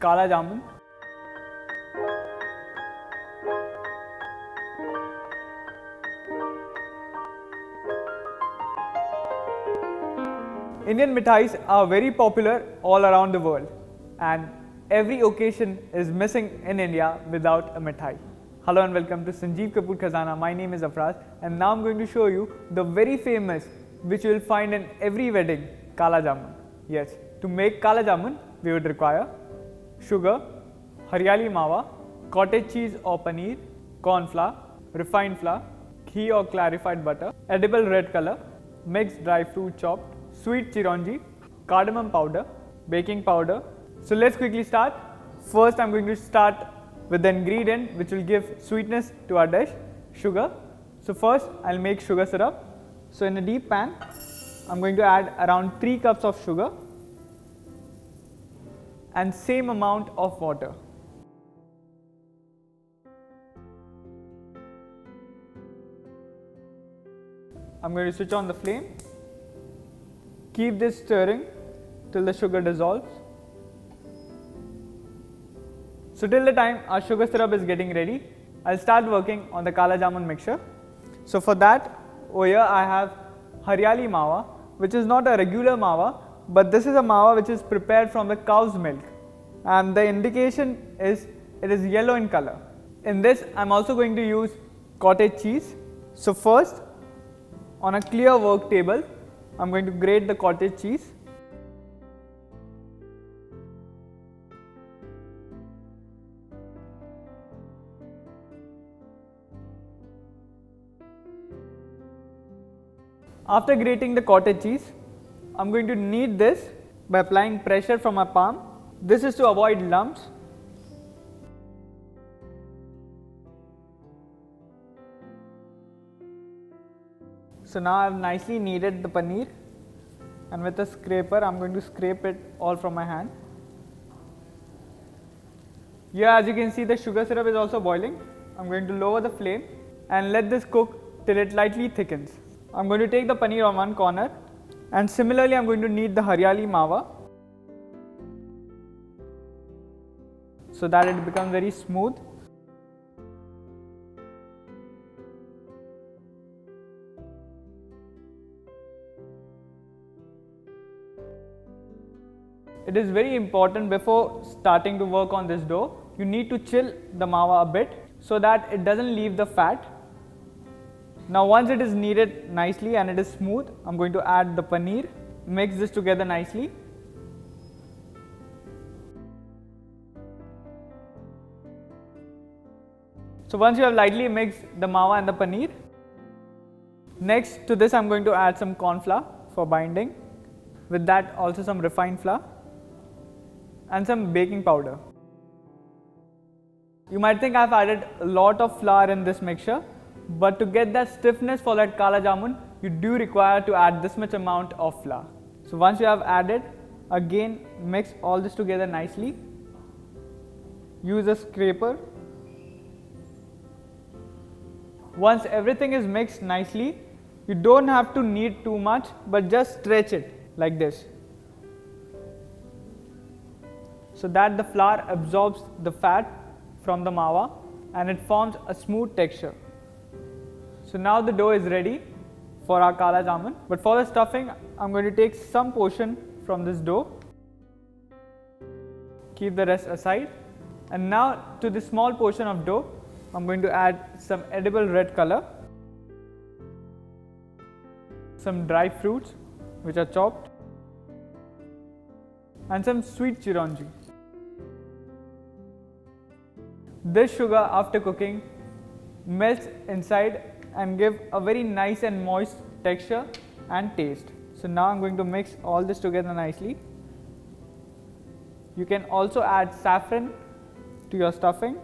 Kala Jamun. Indian mithais are very popular all around the world, and every occasion is missing in India without a mithai. Hello and welcome to Sanjeev Kapoor Khazana. My name is Afraz, and now I'm going to show you the very famous, which you will find in every wedding, Kala Jamun. Yes, to make Kala Jamun, we would require sugar, haryali mawa, cottage cheese or paneer, corn flour, refined flour, ghee or clarified butter, edible red color, mixed dry fruit chopped, sweet chironji, cardamom powder, baking powder. So let's quickly start. First I'm going to start with the ingredient which will give sweetness to our dish, sugar. So first I'll make sugar syrup. So in a deep pan I'm going to add around 3 cups of sugar and same amount of water. I'm going to switch on the flame. Keep this stirring till the sugar dissolves. So till the time our sugar syrup is getting ready, I'll start working on the Kala Jamun mixture. So for that, over here I have haryali mawa, which is not a regular mawa, but this is a mawa which is prepared from the cow's milk, and the indication is it is yellow in color. In this I'm also going to use cottage cheese. So first, on a clear work table, I'm going to grate the cottage cheese. After grating the cottage cheese, I'm going to knead this by applying pressure from my palm. This is to avoid lumps. So now I have nicely kneaded the paneer, and with a scraper I'm going to scrape it all from my hand. Here, as you can see, the sugar syrup is also boiling. I'm going to lower the flame and let this cook till it lightly thickens. I'm going to take the paneer on one corner, and similarly I'm going to knead the haryali mawa so that it becomes very smooth. It is very important before starting to work on this dough, you need to chill the mawa a bit so that it doesn't leave the fat. Now once it is kneaded nicely and it is smooth, I'm going to add the paneer, mix this together nicely. So once you have lightly mixed the mawa and the paneer, next to this I'm going to add some corn flour for binding. With that also some refined flour and some baking powder. You might think I've added a lot of flour in this mixture, but to get that stiffness for that Kala Jamun, you do require to add this much amount of flour. So once you have added, again mix all this together nicely. Use a scraper. Once everything is mixed nicely, you don't have to knead too much, but just stretch it like this, so that the flour absorbs the fat from the mawa and it forms a smooth texture. So now the dough is ready for our Kala Jamun, but for the stuffing I'm going to take some portion from this dough, keep the rest aside, and now to this small portion of dough I'm going to add some edible red color, some dry fruits which are chopped, and some sweet chironji. This sugar, after cooking, melts inside and give a very nice and moist texture and taste. So now I'm going to mix all this together nicely. You can also add saffron to your stuffing.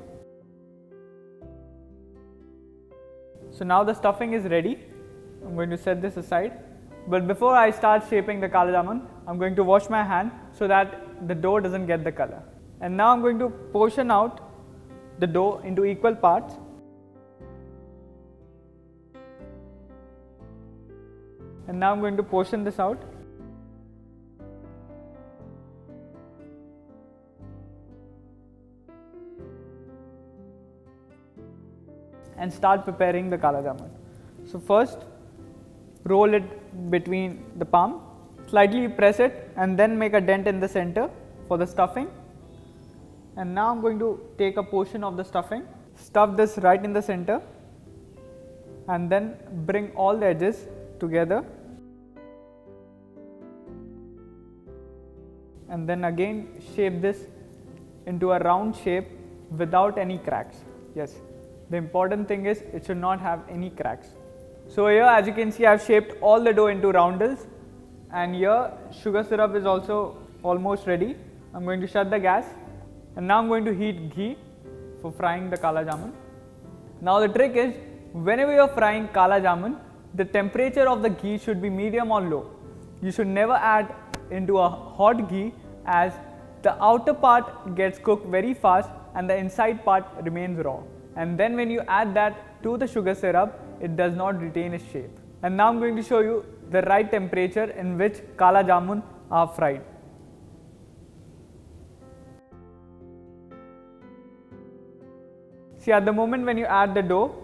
So now the stuffing is ready. I'm going to set this aside. But before I start shaping the Kala Jamun, I'm going to wash my hand so that the dough doesn't get the color. And now I'm going to portion out the dough into equal parts. And now I'm going to portion this out. and start preparing the kala jamun. So first, roll it between the palm, slightly press it and then make a dent in the center for the stuffing. And now I'm going to take a portion of the stuffing, stuff this right in the center and then bring all the edges together. And then again shape this into a round shape without any cracks. Yes, the important thing is it should not have any cracks. So here, as you can see, I have shaped all the dough into roundels, and here sugar syrup is also almost ready. I'm going to shut the gas and now I'm going to heat ghee for frying the kala jamun. Now the trick is, whenever you are frying kala jamun, the temperature of the ghee should be medium or low. You should never add into a hot ghee, as the outer part gets cooked very fast and the inside part remains raw. And then when you add that to the sugar syrup, it does not retain its shape. And now I'm going to show you the right temperature in which kala jamun are fried. See, at the moment when you add the dough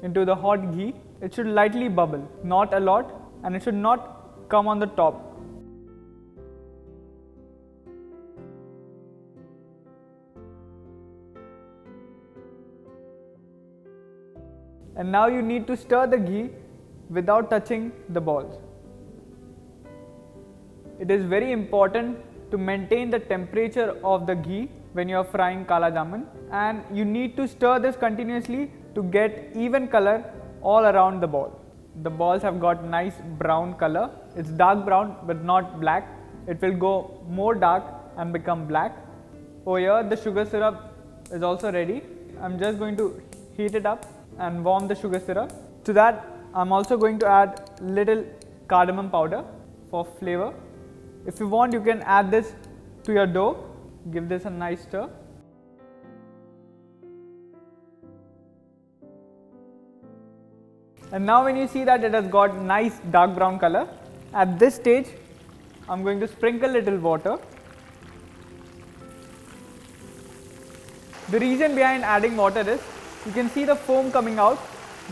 into the hot ghee, it should lightly bubble, not a lot, and it should not come on the top. And now you need to stir the ghee without touching the balls. It is very important to maintain the temperature of the ghee when you are frying kala jamun, and you need to stir this continuously to get even color all around the ball. The balls have got nice brown color. It's dark brown but not black. It will go more dark and become black. Over here the sugar syrup is also ready. I'm just going to heat it up and warm the sugar syrup. To that I'm also going to add little cardamom powder for flavor. If you want, you can add this to your dough. Give this a nice stir. And now when you see that it has got nice dark brown color, at this stage I'm going to sprinkle little water. The reason behind adding water is, you can see the foam coming out.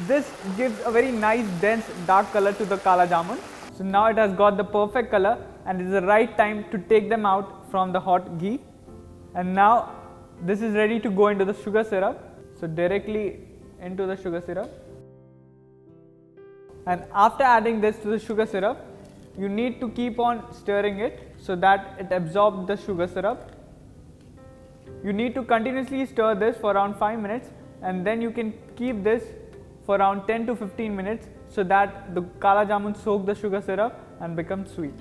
This gives a very nice dense dark color to the kala jamun. So now it has got the perfect color and it is the right time to take them out from the hot ghee. And now this is ready to go into the sugar syrup. So directly into the sugar syrup. And after adding this to the sugar syrup, you need to keep on stirring it so that it absorbs the sugar syrup. You need to continuously stir this for around 5 minutes, and then you can keep this for around 10 to 15 minutes so that the kala jamun soak the sugar syrup and become sweet.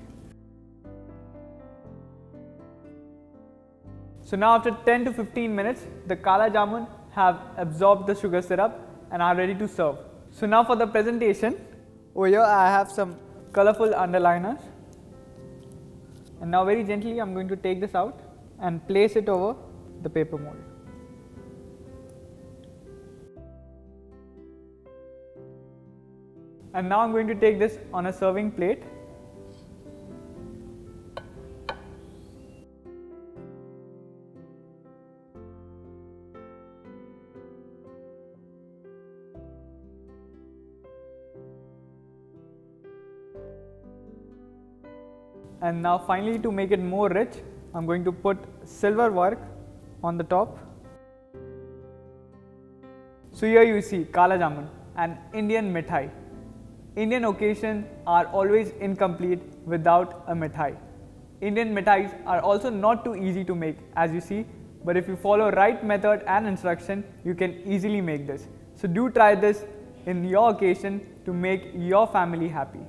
So now after 10 to 15 minutes, the kala jamun have absorbed the sugar syrup and are ready to serve. So now for the presentation, over here I have some colorful underliners, and now very gently I'm going to take this out and place it over the paper mold. And now I'm going to take this on a serving plate. And now finally, to make it more rich, I'm going to put silver work on the top. So here you see kala jamun, an Indian mithai. Indian occasions are always incomplete without a mithai. Indian mithais are also not too easy to make, as you see, but if you follow right method and instruction, you can easily make this. So do try this in your occasion to make your family happy.